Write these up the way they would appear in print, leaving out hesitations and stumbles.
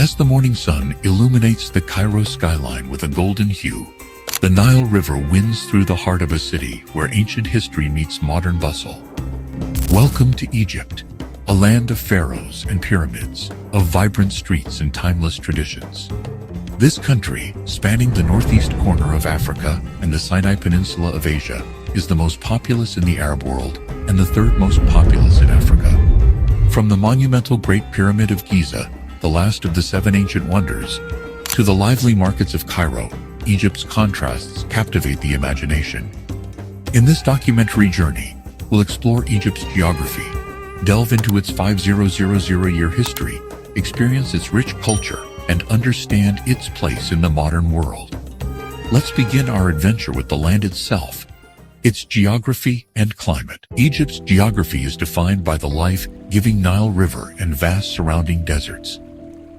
As the morning sun illuminates the Cairo skyline with a golden hue, the Nile River winds through the heart of a city where ancient history meets modern bustle. Welcome to Egypt, a land of pharaohs and pyramids, of vibrant streets and timeless traditions. This country, spanning the northeast corner of Africa and the Sinai Peninsula of Asia, is the most populous in the Arab world and the third most populous in Africa. From the monumental Great Pyramid of Giza, the last of the seven ancient wonders, to the lively markets of Cairo, Egypt's contrasts captivate the imagination. In this documentary journey, we'll explore Egypt's geography, delve into its 5000-year history, experience its rich culture, and understand its place in the modern world. Let's begin our adventure with the land itself, its geography and climate. Egypt's geography is defined by the life-giving Nile River and vast surrounding deserts.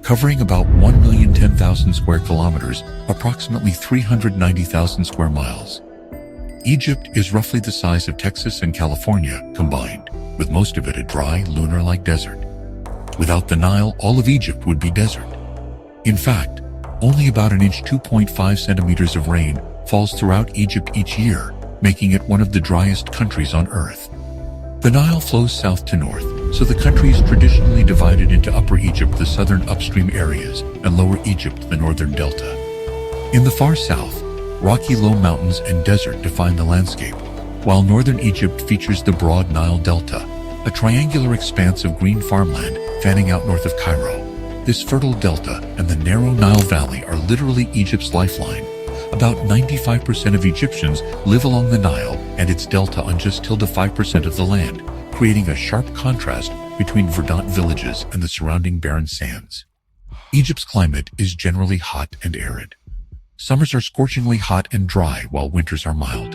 Covering about 1,010,000 square kilometers, approximately 390,000 square miles. Egypt is roughly the size of Texas and California combined, with most of it a dry, lunar-like desert. Without the Nile, all of Egypt would be desert. In fact, only about an inch 2.5 centimeters of rain falls throughout Egypt each year, making it one of the driest countries on Earth. The Nile flows south to north, so the country is traditionally divided into Upper Egypt, the southern upstream areas, and Lower Egypt, the northern delta. In the far south, rocky low mountains and desert define the landscape, while northern Egypt features the broad Nile Delta, a triangular expanse of green farmland fanning out north of Cairo. This fertile delta and the narrow Nile Valley are literally Egypt's lifeline. About 95% of Egyptians live along the Nile and its delta on just 5% of the land, creating a sharp contrast between verdant villages and the surrounding barren sands. Egypt's climate is generally hot and arid. Summers are scorchingly hot and dry, while winters are mild.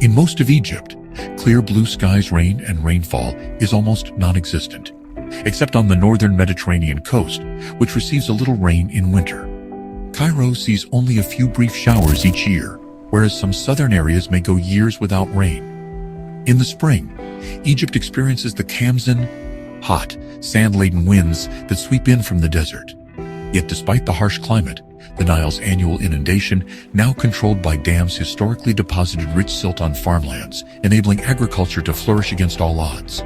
In most of Egypt, clear blue skies, rain and rainfall is almost non-existent, except on the northern Mediterranean coast, which receives a little rain in winter. Cairo sees only a few brief showers each year, whereas some southern areas may go years without rain. In the spring, Egypt experiences the Kamsin, hot, sand-laden winds that sweep in from the desert. Yet despite the harsh climate, the Nile's annual inundation, now controlled by dams, historically deposited rich silt on farmlands, enabling agriculture to flourish against all odds.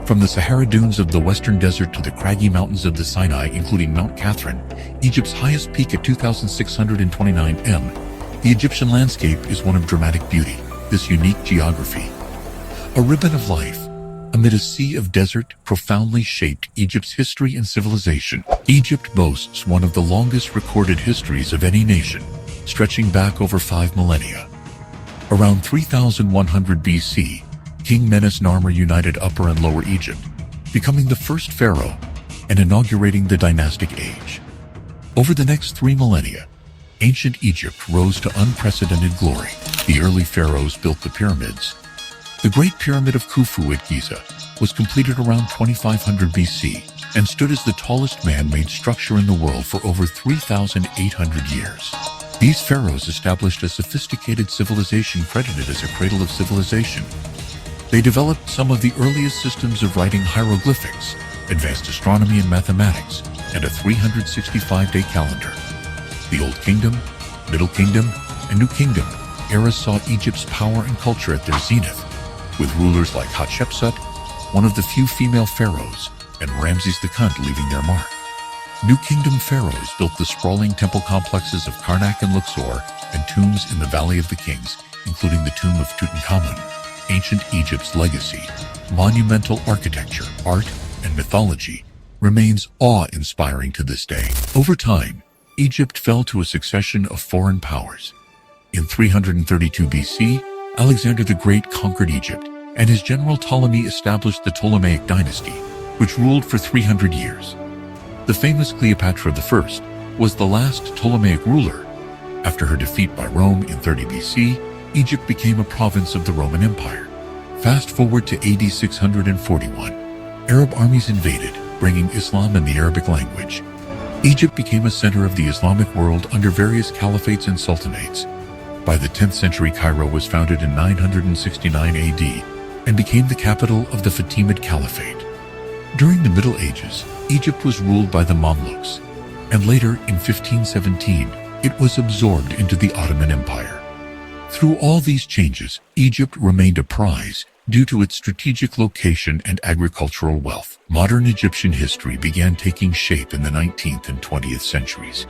From the Sahara dunes of the western desert to the craggy mountains of the Sinai, including Mount Catherine, Egypt's highest peak at 2,629 m, the Egyptian landscape is one of dramatic beauty, this unique geography. A ribbon of life, amid a sea of desert, profoundly shaped Egypt's history and civilization. Egypt boasts one of the longest recorded histories of any nation, stretching back over 5 millennia. Around 3100 BC, King Menes-Narmer united Upper and Lower Egypt, becoming the first pharaoh and inaugurating the dynastic age. Over the next 3 millennia, ancient Egypt rose to unprecedented glory. The early pharaohs built the pyramids. The Great Pyramid of Khufu at Giza was completed around 2500 BC and stood as the tallest man-made structure in the world for over 3,800 years. These pharaohs established a sophisticated civilization credited as a cradle of civilization. They developed some of the earliest systems of writing hieroglyphics, advanced astronomy and mathematics, and a 365-day calendar. The Old Kingdom, Middle Kingdom, and New Kingdom eras saw Egypt's power and culture at their zenith, with rulers like Hatshepsut, one of the few female pharaohs, and Ramses the Hunt leaving their mark. New Kingdom pharaohs built the sprawling temple complexes of Karnak and Luxor and tombs in the Valley of the Kings, including the tomb of Tutankhamun. Ancient Egypt's legacy, monumental architecture, art, and mythology remains awe-inspiring to this day. Over time, Egypt fell to a succession of foreign powers. In 332 BC, Alexander the Great conquered Egypt, and his general Ptolemy established the Ptolemaic dynasty, which ruled for 300 years. The famous Cleopatra I was the last Ptolemaic ruler. After her defeat by Rome in 30 BC, Egypt became a province of the Roman Empire. Fast forward to AD 641, Arab armies invaded, bringing Islam and the Arabic language. Egypt became a center of the Islamic world under various caliphates and sultanates. By the 10th century, Cairo was founded in 969 AD and became the capital of the Fatimid Caliphate. During the Middle Ages, Egypt was ruled by the Mamluks. and later in 1517, it was absorbed into the Ottoman Empire. Through all these changes, Egypt remained a prize due to its strategic location and agricultural wealth. Modern Egyptian history began taking shape in the 19th and 20th centuries.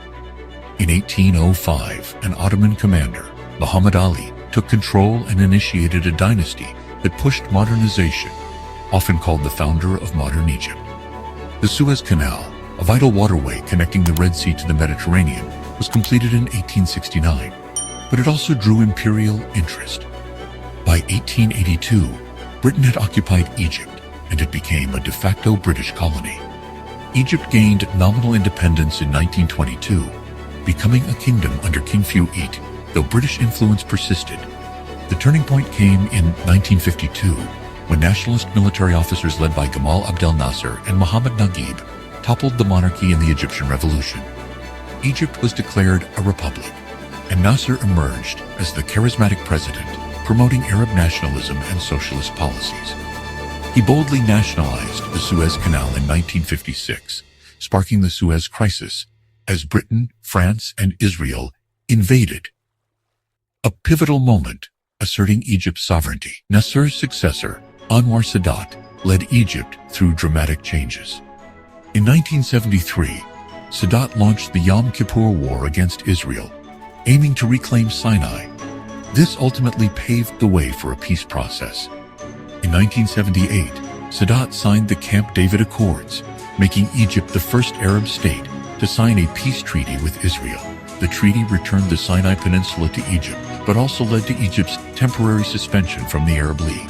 In 1805, an Ottoman commander, Muhammad Ali, took control and initiated a dynasty that pushed modernization, often called the founder of modern Egypt. The Suez Canal, a vital waterway connecting the Red Sea to the Mediterranean, was completed in 1869, but it also drew imperial interest. By 1882, Britain had occupied Egypt, and it became a de facto British colony. Egypt gained nominal independence in 1922, becoming a kingdom under King Fu'id, though British influence persisted. The turning point came in 1952, when nationalist military officers led by Gamal Abdel Nasser and Mohammad Naguib toppled the monarchy in the Egyptian Revolution. Egypt was declared a republic, and Nasser emerged as the charismatic president, promoting Arab nationalism and socialist policies. He boldly nationalized the Suez Canal in 1956, sparking the Suez Crisis, as Britain, France, and Israel invaded. A pivotal moment, asserting Egypt's sovereignty. Nasser's successor, Anwar Sadat, led Egypt through dramatic changes. In 1973, Sadat launched the Yom Kippur War against Israel, aiming to reclaim Sinai. This ultimately paved the way for a peace process. In 1978, Sadat signed the Camp David Accords, making Egypt the first Arab state to sign a peace treaty with Israel. The treaty returned the Sinai Peninsula to Egypt, but also led to Egypt's temporary suspension from the Arab League.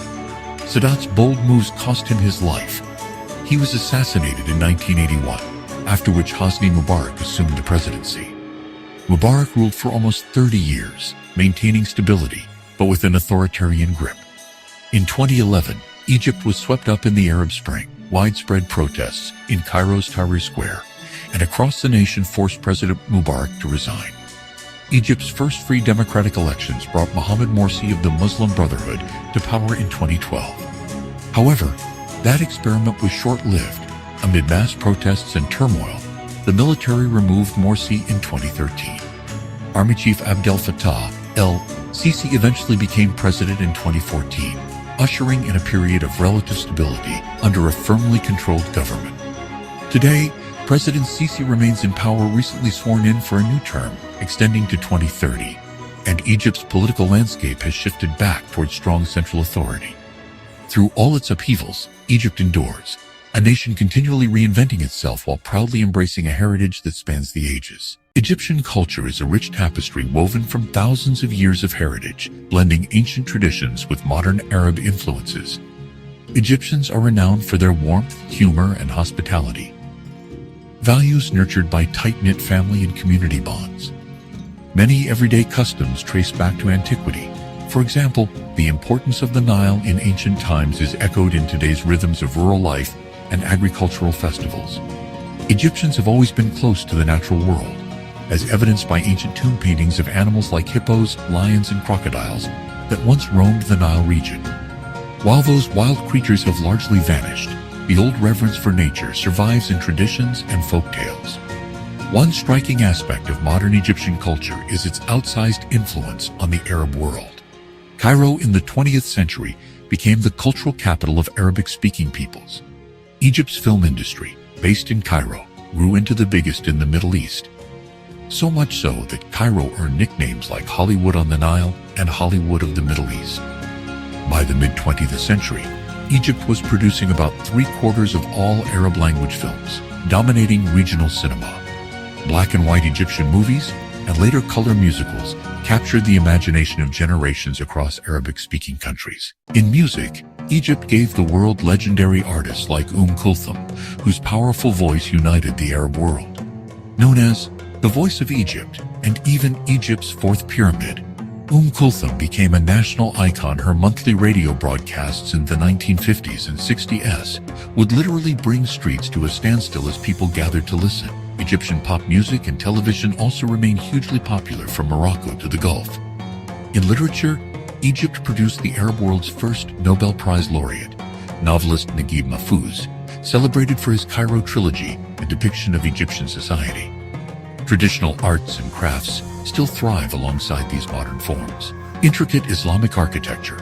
Sadat's bold moves cost him his life. He was assassinated in 1981, after which Hosni Mubarak assumed the presidency. Mubarak ruled for almost 30 years, maintaining stability, but with an authoritarian grip. In 2011, Egypt was swept up in the Arab Spring. Widespread protests in Cairo's Tahrir Square and across the nation forced President Mubarak to resign. Egypt's first free democratic elections brought Mohamed Morsi of the Muslim Brotherhood to power in 2012. However, that experiment was short-lived. Amid mass protests and turmoil, the military removed Morsi in 2013. Army Chief Abdel Fattah el-Sisi eventually became president in 2014, ushering in a period of relative stability under a firmly controlled government. Today, President Sisi remains in power, recently sworn in for a new term, extending to 2030, and Egypt's political landscape has shifted back towards strong central authority. Through all its upheavals, Egypt endures, a nation continually reinventing itself while proudly embracing a heritage that spans the ages. Egyptian culture is a rich tapestry woven from thousands of years of heritage, blending ancient traditions with modern Arab influences. Egyptians are renowned for their warmth, humor, and hospitality, values nurtured by tight-knit family and community bonds. Many everyday customs trace back to antiquity. For example, the importance of the Nile in ancient times is echoed in today's rhythms of rural life and agricultural festivals. Egyptians have always been close to the natural world, as evidenced by ancient tomb paintings of animals like hippos, lions, and crocodiles that once roamed the Nile region. While those wild creatures have largely vanished, the old reverence for nature survives in traditions and folk tales. One striking aspect of modern Egyptian culture is its outsized influence on the Arab world. Cairo in the 20th century became the cultural capital of Arabic-speaking peoples. Egypt's film industry, based in Cairo, grew into the biggest in the Middle East. So much so that Cairo earned nicknames like Hollywood on the Nile and Hollywood of the Middle East. By the mid-20th century, Egypt was producing about 3/4 of all Arab language films, dominating regional cinema. Black and white Egyptian movies and later color musicals captured the imagination of generations across Arabic-speaking countries. In music, Egypt gave the world legendary artists like Kulthum, whose powerful voice united the Arab world. Known as the Voice of Egypt and even Egypt's fourth pyramid, Kulthum became a national icon. Her monthly radio broadcasts in the 1950s and 60s would literally bring streets to a standstill as people gathered to listen. Egyptian pop music and television also remain hugely popular from Morocco to the Gulf. In literature, Egypt produced the Arab world's first Nobel Prize laureate, novelist Naguib Mahfouz, celebrated for his Cairo trilogy, a depiction of Egyptian society. Traditional arts and crafts still thrive alongside these modern forms. Intricate Islamic architecture,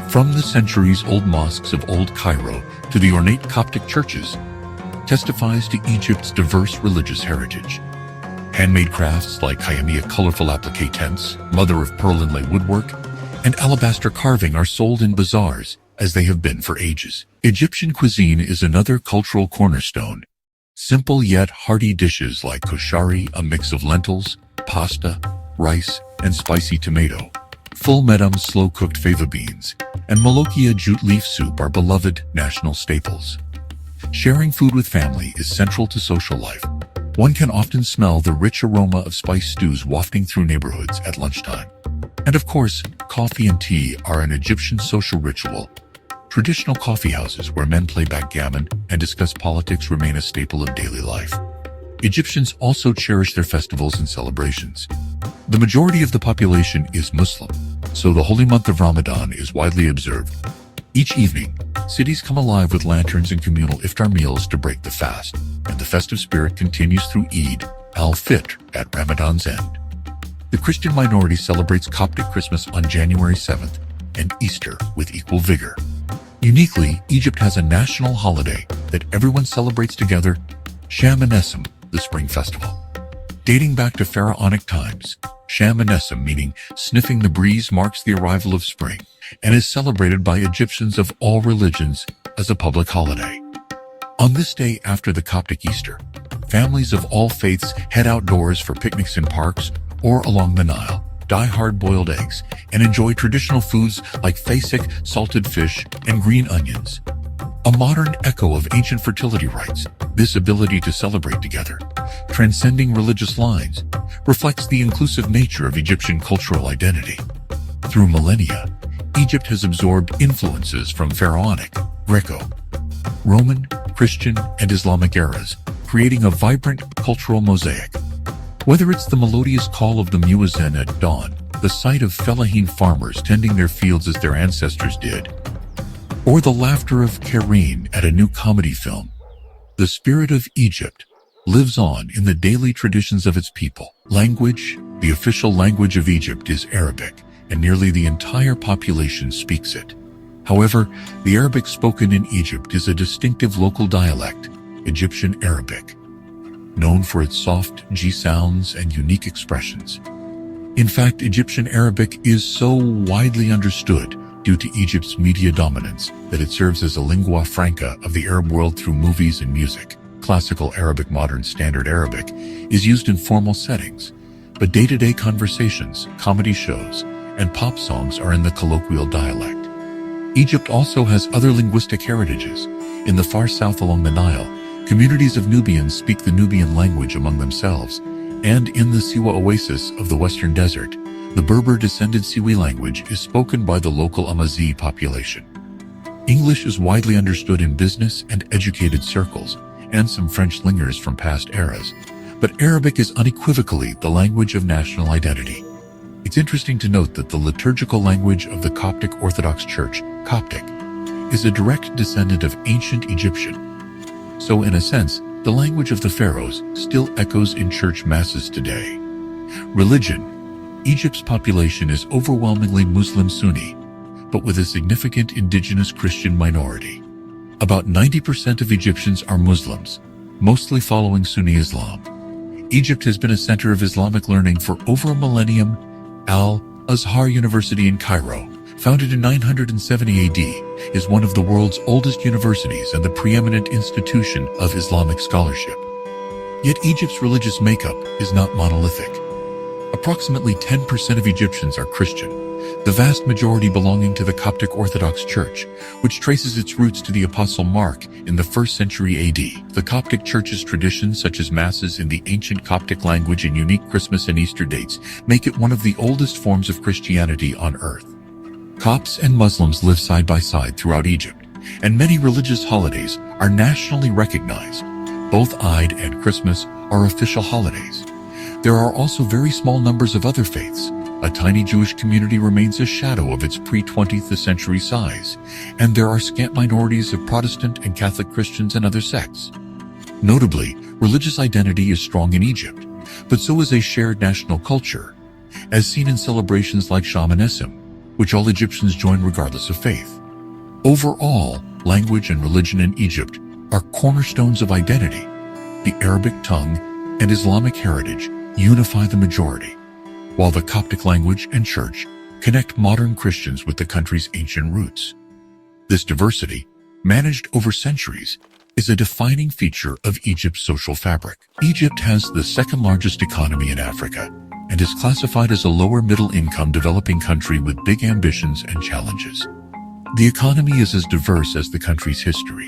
from the centuries-old mosques of Old Cairo to the ornate Coptic churches, testifies to Egypt's diverse religious heritage. Handmade crafts like Khayyamiyya colorful applique tents, mother-of-pearl inlay woodwork, and alabaster carving are sold in bazaars as they have been for ages. Egyptian cuisine is another cultural cornerstone. Simple yet hearty dishes like koshari, a mix of lentils, pasta, rice, and spicy tomato, full medam slow-cooked fava beans, and molokhia jute leaf soup are beloved national staples. Sharing food with family is central to social life. One can often smell the rich aroma of spiced stews wafting through neighborhoods at lunchtime. And of course, coffee and tea are an Egyptian social ritual. Traditional coffee houses where men play backgammon and discuss politics remain a staple of daily life. Egyptians also cherish their festivals and celebrations. The majority of the population is Muslim, so the holy month of Ramadan is widely observed. Each evening, cities come alive with lanterns and communal iftar meals to break the fast, and the festive spirit continues through Eid al-Fitr at Ramadan's end. The Christian minority celebrates Coptic Christmas on January 7th and Easter with equal vigor. Uniquely, Egypt has a national holiday that everyone celebrates together, Sham Nessim, the Spring Festival. Dating back to pharaonic times, Sham Nessim, meaning sniffing the breeze, marks the arrival of spring and is celebrated by Egyptians of all religions as a public holiday. On this day after the Coptic Easter, families of all faiths head outdoors for picnics in parks or along the Nile, dye hard-boiled eggs, and enjoy traditional foods like fasik, salted fish, and green onions. A modern echo of ancient fertility rites, this ability to celebrate together, transcending religious lines, reflects the inclusive nature of Egyptian cultural identity. Through millennia, Egypt has absorbed influences from pharaonic, Greco, Roman, Christian, and Islamic eras, creating a vibrant cultural mosaic. Whether it's the melodious call of the muezzin at dawn, the sight of fellahin farmers tending their fields as their ancestors did, or the laughter of Karine at a new comedy film, the spirit of Egypt lives on in the daily traditions of its people. Language: the official language of Egypt is Arabic, and nearly the entire population speaks it. However, the Arabic spoken in Egypt is a distinctive local dialect, Egyptian Arabic, known for its soft G sounds and unique expressions. In fact, Egyptian Arabic is so widely understood due to Egypt's media dominance that it serves as a lingua franca of the Arab world through movies and music. Classical Arabic, modern Standard Arabic, is used in formal settings, but day-to-day conversations, comedy shows, and pop songs are in the colloquial dialect. Egypt also has other linguistic heritages. In the far south along the Nile, communities of Nubians speak the Nubian language among themselves, and in the Siwa oasis of the Western Desert, the Berber-descended Siwi language is spoken by the local Amazi population. English is widely understood in business and educated circles, and some French lingers from past eras, but Arabic is unequivocally the language of national identity. It's interesting to note that the liturgical language of the Coptic Orthodox Church, Coptic, is a direct descendant of ancient Egyptian. So in a sense, the language of the pharaohs still echoes in church masses today. Religion: Egypt's population is overwhelmingly Muslim Sunni, but with a significant indigenous Christian minority. About 90% of Egyptians are Muslims, mostly following Sunni Islam. Egypt has been a center of Islamic learning for over a millennium. Al-Azhar University in Cairo, founded in 970 AD, is one of the world's oldest universities and the preeminent institution of Islamic scholarship. Yet Egypt's religious makeup is not monolithic. Approximately 10% of Egyptians are Christian, the vast majority belonging to the Coptic Orthodox Church, which traces its roots to the Apostle Mark in the 1st century AD. The Coptic Church's traditions, such as masses in the ancient Coptic language and unique Christmas and Easter dates, make it one of the oldest forms of Christianity on earth. Copts and Muslims live side by side throughout Egypt, and many religious holidays are nationally recognized. Both Eid and Christmas are official holidays. There are also very small numbers of other faiths. A tiny Jewish community remains a shadow of its pre-20th century size, and there are scant minorities of Protestant and Catholic Christians and other sects. Notably, religious identity is strong in Egypt. but so is a shared national culture, as seen in celebrations like shamanism, which all Egyptians join regardless of faith. Overall, language and religion in Egypt are cornerstones of identity. The Arabic tongue and Islamic heritage unify the majority, while the Coptic language and church connect modern Christians with the country's ancient roots. This diversity, managed over centuries, is a defining feature of Egypt's social fabric. Egypt has the second largest economy in Africa and is classified as a lower middle-income developing country with big ambitions and challenges. The economy is as diverse as the country's history.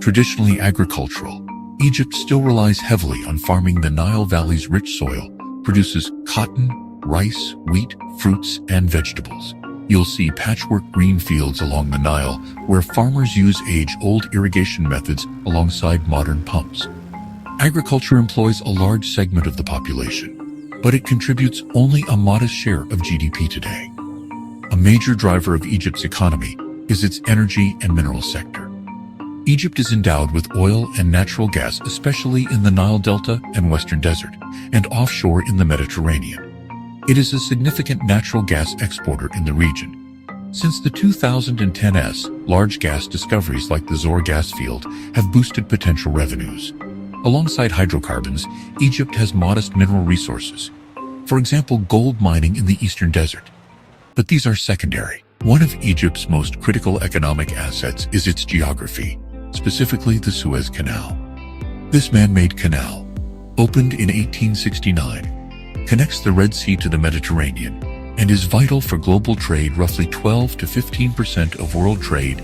Traditionally agricultural, Egypt still relies heavily on farming. The Nile Valley's rich soil produces cotton, rice, wheat, fruits, and vegetables. You'll see patchwork green fields along the Nile where farmers use age-old irrigation methods alongside modern pumps. Agriculture employs a large segment of the population, but it contributes only a modest share of GDP today. A major driver of Egypt's economy is its energy and mineral sector. Egypt is endowed with oil and natural gas, especially in the Nile Delta and Western Desert, and offshore in the Mediterranean. It is a significant natural gas exporter in the region. Since the 2010s, large gas discoveries like the Zohr gas field have boosted potential revenues. Alongside hydrocarbons, Egypt has modest mineral resources. For example, gold mining in the Eastern Desert. But these are secondary. One of Egypt's most critical economic assets is its geography, specifically the Suez Canal. This man-made canal, opened in 1869, connects the Red Sea to the Mediterranean and is vital for global trade. Roughly 12 to 15% of world trade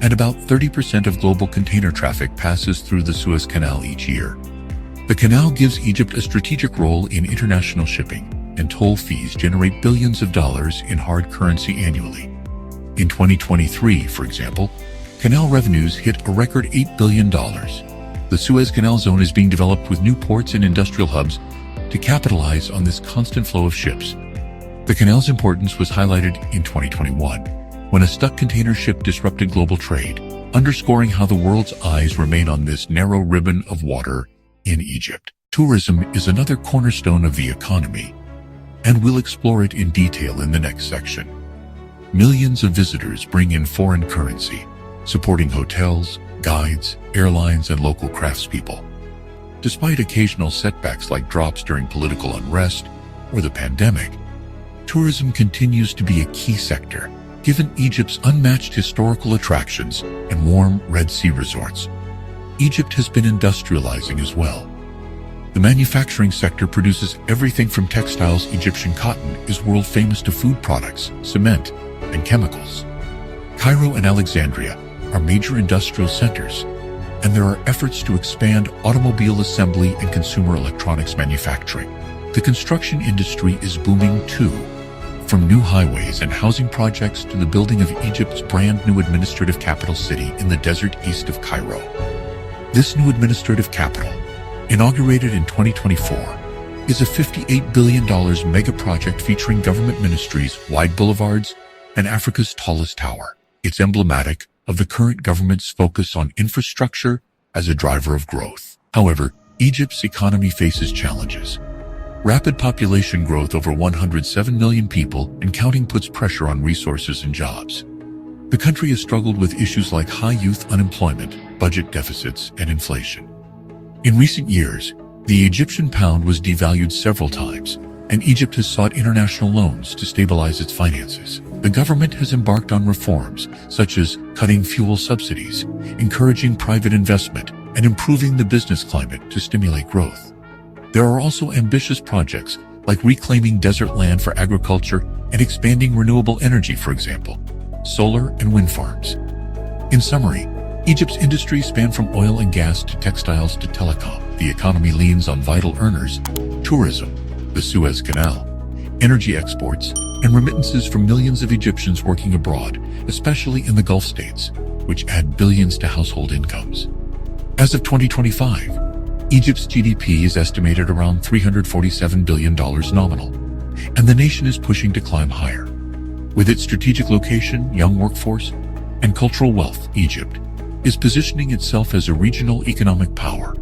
and about 30% of global container traffic passes through the Suez Canal each year. The canal gives Egypt a strategic role in international shipping, and toll fees generate billions of dollars in hard currency annually. In 2023, for example, canal revenues hit a record $8 billion. The Suez Canal zone is being developed with new ports and industrial hubs to capitalize on this constant flow of ships. The canal's importance was highlighted in 2021, when a stuck container ship disrupted global trade, underscoring how the world's eyes remain on this narrow ribbon of water in Egypt. Tourism is another cornerstone of the economy, and we'll explore it in detail in the next section. Millions of visitors bring in foreign currency, supporting hotels, guides, airlines, and local craftspeople. Despite occasional setbacks like drops during political unrest or the pandemic, tourism continues to be a key sector, given Egypt's unmatched historical attractions and warm Red Sea resorts. Egypt has been industrializing as well. The manufacturing sector produces everything from textiles. Egyptian cotton is world famous to food products, cement, and chemicals. Cairo and Alexandria are major industrial centers, and there are efforts to expand automobile assembly and consumer electronics manufacturing. The construction industry is booming too, from new highways and housing projects to the building of Egypt's brand new administrative capital city in the desert east of Cairo. This new administrative capital, inaugurated in 2024, is a $58 billion mega project featuring government ministries, wide boulevards, and Africa's tallest tower. It's emblematic of the current government's focus on infrastructure as a driver of growth. However, Egypt's economy faces challenges. Rapid population growth, over 107 million people and counting, puts pressure on resources and jobs. The country has struggled with issues like high youth unemployment, budget deficits, and inflation. In recent years, the Egyptian pound was devalued several times, and Egypt has sought international loans to stabilize its finances. The government has embarked on reforms such as cutting fuel subsidies, encouraging private investment, and improving the business climate to stimulate growth. There are also ambitious projects like reclaiming desert land for agriculture and expanding renewable energy, for example, solar and wind farms. In summary, Egypt's industries span from oil and gas to textiles to telecom. The economy leans on vital earners, tourism, the Suez Canal, energy exports, and remittances from millions of Egyptians working abroad, especially in the Gulf states, which add billions to household incomes. As of 2025, Egypt's GDP is estimated around $347 billion nominal, and the nation is pushing to climb higher. With its strategic location, young workforce, and cultural wealth, Egypt is positioning itself as a regional economic power,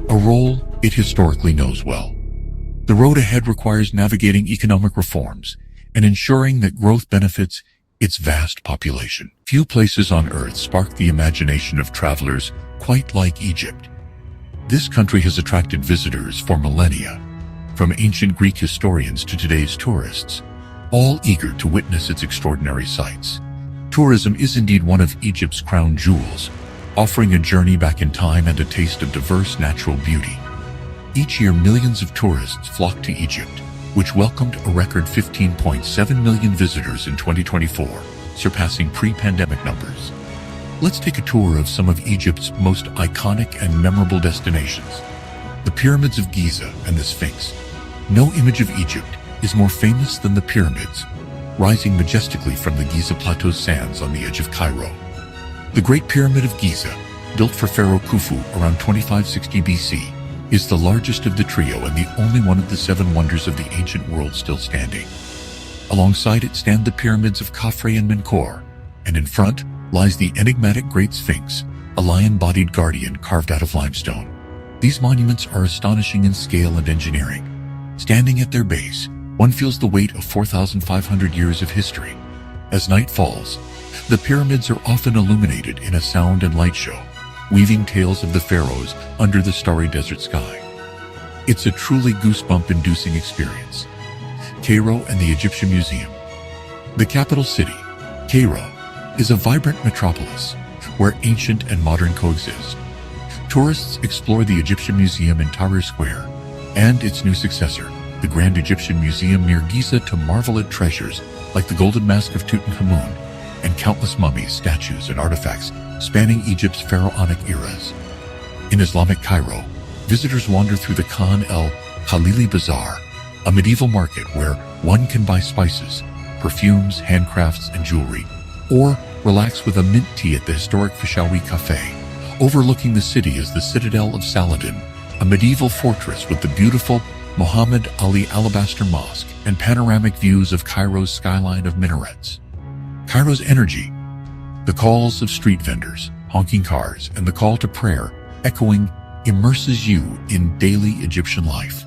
a role it historically knows well. The road ahead requires navigating economic reforms and ensuring that growth benefits its vast population. Few places on Earth spark the imagination of travelers quite like Egypt. This country has attracted visitors for millennia, from ancient Greek historians to today's tourists, all eager to witness its extraordinary sights. Tourism is indeed one of Egypt's crown jewels, offering a journey back in time and a taste of diverse natural beauty. Each year, millions of tourists flock to Egypt, which welcomed a record 15.7 million visitors in 2024, surpassing pre-pandemic numbers. Let's take a tour of some of Egypt's most iconic and memorable destinations. The Pyramids of Giza and the Sphinx. No image of Egypt is more famous than the pyramids, rising majestically from the Giza Plateau sands on the edge of Cairo. The Great Pyramid of Giza, built for Pharaoh Khufu around 2560 BC, is the largest of the trio and the only one of the seven wonders of the ancient world still standing. Alongside it stand the pyramids of Khafre and Menkaure, and in front lies the enigmatic Great Sphinx, a lion-bodied guardian carved out of limestone. These monuments are astonishing in scale and engineering. Standing at their base, one feels the weight of 4,500 years of history. As night falls, the pyramids are often illuminated in a sound and light show, weaving tales of the pharaohs under the starry desert sky. It's a truly goosebump-inducing experience. Cairo and the Egyptian Museum. The capital city, Cairo, is a vibrant metropolis where ancient and modern coexist. Tourists explore the Egyptian Museum in Tahrir Square and its new successor, the Grand Egyptian Museum near Giza, to marvel at treasures like the Golden Mask of Tutankhamun and countless mummies, statues, and artifacts spanning Egypt's pharaonic eras. In Islamic Cairo, visitors wander through the Khan el-Khalili Bazaar, a medieval market where one can buy spices, perfumes, handcrafts, and jewelry, or relax with a mint tea at the historic Fishawi Cafe. Overlooking the city is the Citadel of Saladin, a medieval fortress with the beautiful Muhammad Ali Alabaster Mosque and panoramic views of Cairo's skyline of minarets. Cairo's energy, the calls of street vendors, honking cars, and the call to prayer echoing, immerses you in daily Egyptian life.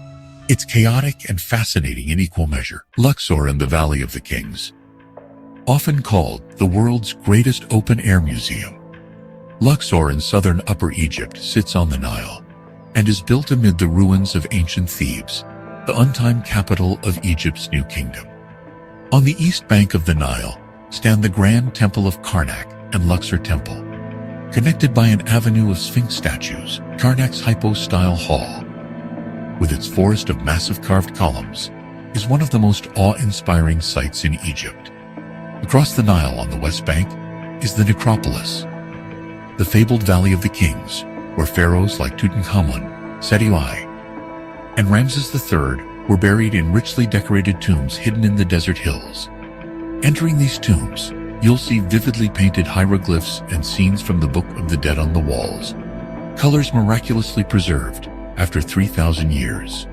It's chaotic and fascinating in equal measure. Luxor and the Valley of the Kings. Often called the world's greatest open-air museum, Luxor in southern Upper Egypt sits on the Nile and is built amid the ruins of ancient Thebes, the untimed capital of Egypt's new kingdom. On the east bank of the Nile stand the Grand Temple of Karnak and Luxor Temple. Connected by an avenue of Sphinx statues, Karnak's hypo-style hall, with its forest of massive carved columns, is one of the most awe-inspiring sights in Egypt. Across the Nile on the west bank is the necropolis, the fabled Valley of the Kings, where pharaohs like Tutankhamun, Seti I, and Ramses III were buried in richly decorated tombs hidden in the desert hills. Entering these tombs, you'll see vividly painted hieroglyphs and scenes from the Book of the Dead on the walls, colors miraculously preserved after 3,000 years.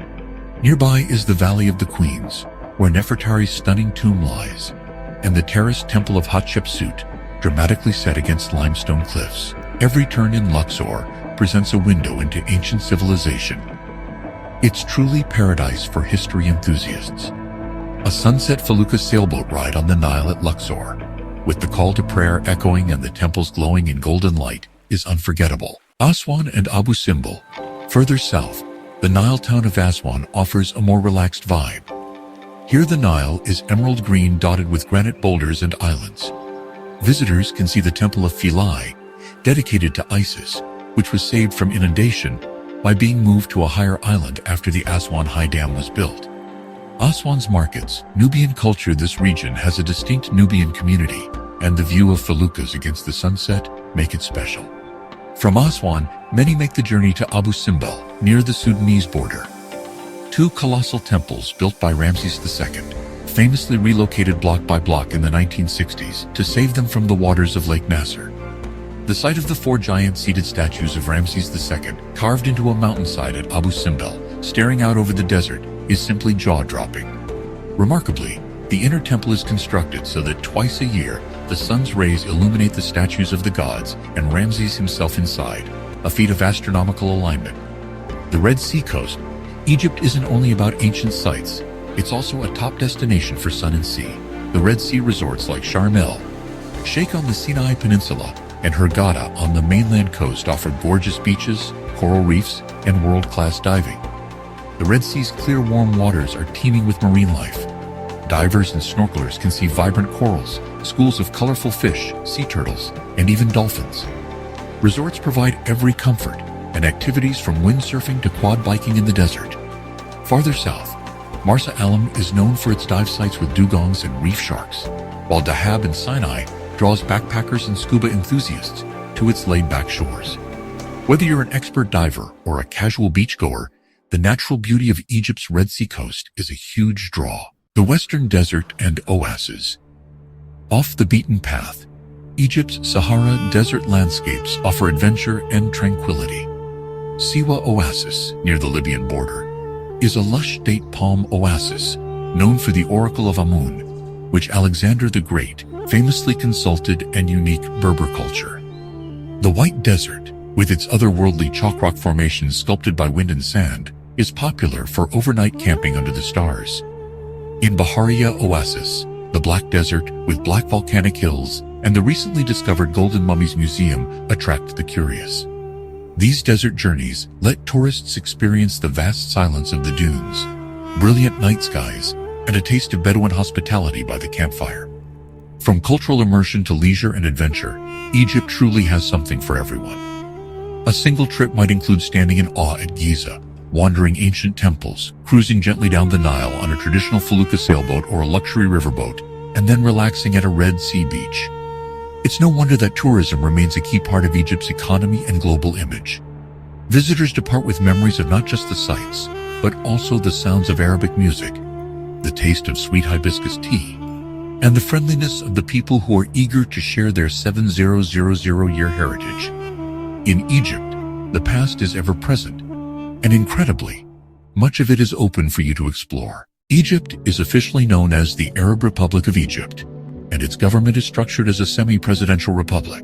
Nearby is the Valley of the Queens, where Nefertari's stunning tomb lies, and the terraced Temple of Hatshepsut, dramatically set against limestone cliffs. Every turn in Luxor presents a window into ancient civilization. It's truly paradise for history enthusiasts. A sunset felucca sailboat ride on the Nile at Luxor, with the call to prayer echoing and the temples glowing in golden light, is unforgettable. Aswan and Abu Simbel. Further south, the Nile town of Aswan offers a more relaxed vibe. Here the Nile is emerald green, dotted with granite boulders and islands. Visitors can see the Temple of Philae, dedicated to Isis, which was saved from inundation by being moved to a higher island after the Aswan High Dam was built. Aswan's markets, Nubian culture. This region has a distinct Nubian community, and the view of feluccas against the sunset make it special. From Aswan, many make the journey to Abu Simbel, near the Sudanese border. Two colossal temples built by Ramses II, famously relocated block by block in the 1960s to save them from the waters of Lake Nasser. The sight of the four giant seated statues of Ramses II, carved into a mountainside at Abu Simbel, staring out over the desert, is simply jaw-dropping. Remarkably, the inner temple is constructed so that twice a year, the sun's rays illuminate the statues of the gods and Ramses himself inside, a feat of astronomical alignment. The Red Sea coast, Egypt isn't only about ancient sites, it's also a top destination for sun and sea. The Red Sea resorts like Sharm el-Sheikh on the Sinai Peninsula and Hurghada on the mainland coast offer gorgeous beaches, coral reefs, and world-class diving. The Red Sea's clear, warm waters are teeming with marine life. Divers and snorkelers can see vibrant corals, schools of colorful fish, sea turtles, and even dolphins. Resorts provide every comfort, and activities from windsurfing to quad biking in the desert. Farther south, Marsa Alam is known for its dive sites with dugongs and reef sharks, while Dahab in Sinai draws backpackers and scuba enthusiasts to its laid-back shores. Whether you're an expert diver or a casual beachgoer, the natural beauty of Egypt's Red Sea coast is a huge draw. The Western Desert and Oases. Off the beaten path, Egypt's Sahara desert landscapes offer adventure and tranquility. Siwa Oasis, near the Libyan border, is a lush date palm oasis known for the Oracle of Amun, which Alexander the Great famously consulted, and unique Berber culture. The White Desert, with its otherworldly chalk rock formations sculpted by wind and sand, is popular for overnight camping under the stars. In Bahariya Oasis, the Black Desert with black volcanic hills and the recently discovered Golden Mummies Museum attract the curious. These desert journeys let tourists experience the vast silence of the dunes, brilliant night skies, and a taste of Bedouin hospitality by the campfire. From cultural immersion to leisure and adventure, Egypt truly has something for everyone. A single trip might include standing in awe at Giza, wandering ancient temples, cruising gently down the Nile on a traditional felucca sailboat or a luxury riverboat, and then relaxing at a Red Sea beach. It's no wonder that tourism remains a key part of Egypt's economy and global image. Visitors depart with memories of not just the sights, but also the sounds of Arabic music, the taste of sweet hibiscus tea, and the friendliness of the people who are eager to share their 7,000-year heritage. In Egypt, the past is ever present, and incredibly, much of it is open for you to explore. Egypt is officially known as the Arab Republic of Egypt, and its government is structured as a semi-presidential republic.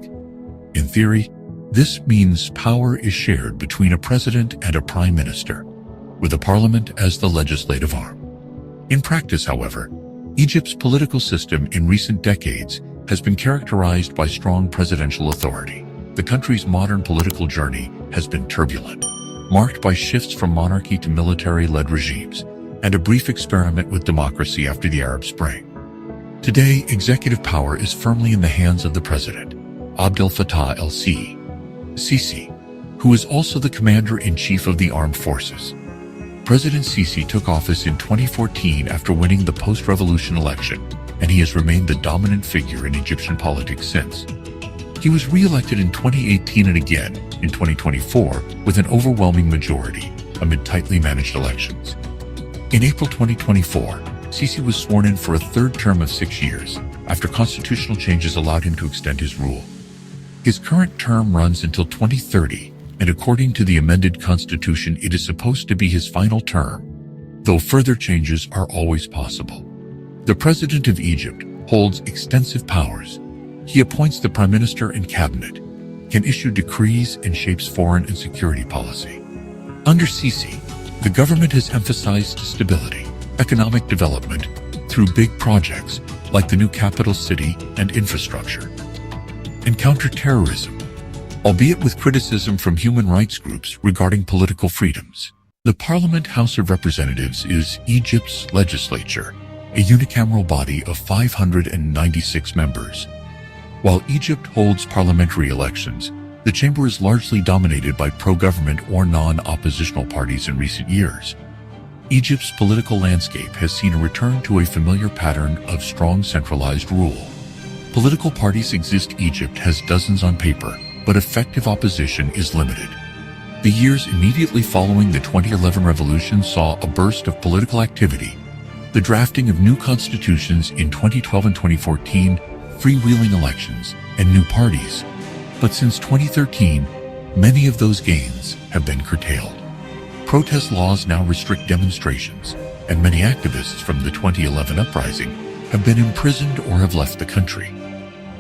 In theory, this means power is shared between a president and a prime minister, with a parliament as the legislative arm. In practice, however, Egypt's political system in recent decades has been characterized by strong presidential authority. The country's modern political journey has been turbulent, marked by shifts from monarchy to military-led regimes, and a brief experiment with democracy after the Arab Spring. Today, executive power is firmly in the hands of the president, Abdel Fattah el-Sisi, who is also the commander-in-chief of the armed forces. President Sisi took office in 2014 after winning the post-revolution election, and he has remained the dominant figure in Egyptian politics since. He was re-elected in 2018 and again in 2024 with an overwhelming majority amid tightly managed elections. In April 2024, Sisi was sworn in for a third term of 6 years after constitutional changes allowed him to extend his rule. His current term runs until 2030, and according to the amended constitution, it is supposed to be his final term, though further changes are always possible. The President of Egypt holds extensive powers. He appoints the Prime Minister and Cabinet, can issue decrees, and shapes foreign and security policy. Under Sisi, the government has emphasized stability, economic development through big projects like the new capital city and infrastructure, and counter-terrorism, albeit with criticism from human rights groups regarding political freedoms. The Parliament House of Representatives is Egypt's legislature, a unicameral body of 596 members. While Egypt holds parliamentary elections, the chamber is largely dominated by pro-government or non-oppositional parties in recent years. Egypt's political landscape has seen a return to a familiar pattern of strong centralized rule. Political parties exist. Egypt has dozens on paper, but effective opposition is limited. The years immediately following the 2011 revolution saw a burst of political activity, the drafting of new constitutions in 2012 and 2014, freewheeling elections, and new parties. But since 2013, many of those gains have been curtailed. Protest laws now restrict demonstrations, and many activists from the 2011 uprising have been imprisoned or have left the country.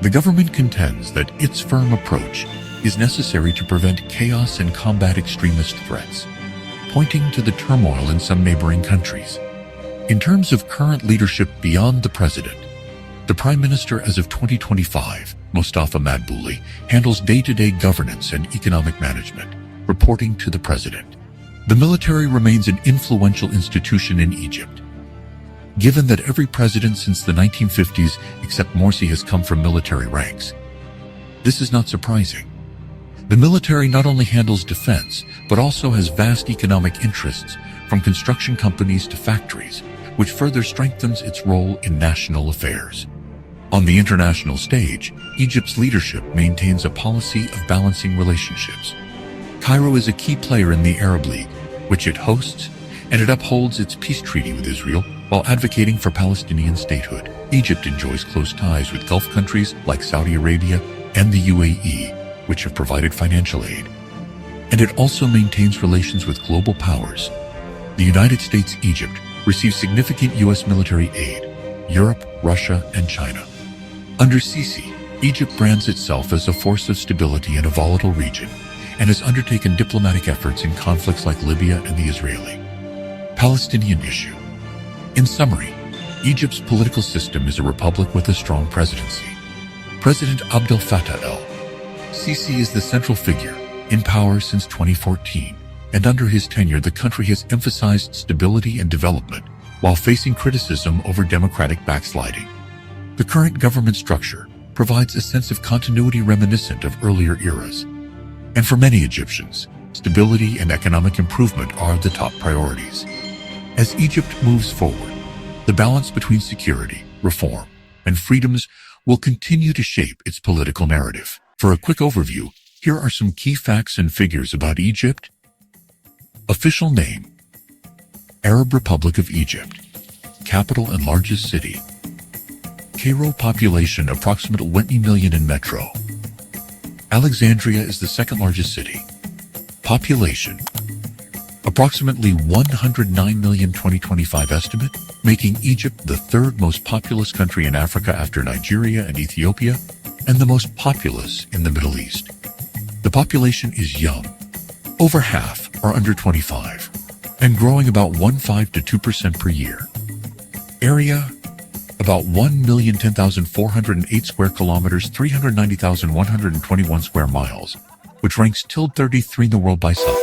The government contends that its firm approach is necessary to prevent chaos and combat extremist threats. pointing to the turmoil in some neighboring countries. In terms of current leadership beyond the president, the Prime Minister as of 2025, Mustafa Madbouli, handles day-to-day governance and economic management, reporting to the president. The military remains an influential institution in Egypt. Given that every president since the 1950s except Morsi has come from military ranks, this is not surprising. The military not only handles defense, but also has vast economic interests, from construction companies to factories, which further strengthens its role in national affairs. On the international stage, Egypt's leadership maintains a policy of balancing relationships. Cairo is a key player in the Arab League, which it hosts, and it upholds its peace treaty with Israel while advocating for Palestinian statehood. Egypt enjoys close ties with Gulf countries like Saudi Arabia and the UAE, which have provided financial aid. And it also maintains relations with global powers. The United States, Egypt, receives significant U.S. military aid, Europe, Russia, and China. Under Sisi, Egypt brands itself as a force of stability in a volatile region and has undertaken diplomatic efforts in conflicts like Libya and the Israeli-Palestinian issue. In summary, Egypt's political system is a republic with a strong presidency. President Abdel Fattah el-Sisi is the central figure, in power since 2014, and under his tenure the country has emphasized stability and development while facing criticism over democratic backsliding. The current government structure provides a sense of continuity reminiscent of earlier eras. And for many Egyptians, stability and economic improvement are the top priorities. As Egypt moves forward, the balance between security, reform, and freedoms will continue to shape its political narrative. For a quick overview, here are some key facts and figures about Egypt. Official name: Arab Republic of Egypt. Capital and largest city: Cairo. Population approximately 20 million in metro. Alexandria is the second largest city. Population approximately 109 million 2025 estimate, making Egypt the third most populous country in Africa after Nigeria and Ethiopia, and the most populous in the Middle East. The population is young. Over half are under 25, and growing about 1.5 to 2% per year. Area: about 1,010,408 square kilometers, 390,121 square miles, which ranks till 33 in the world by some.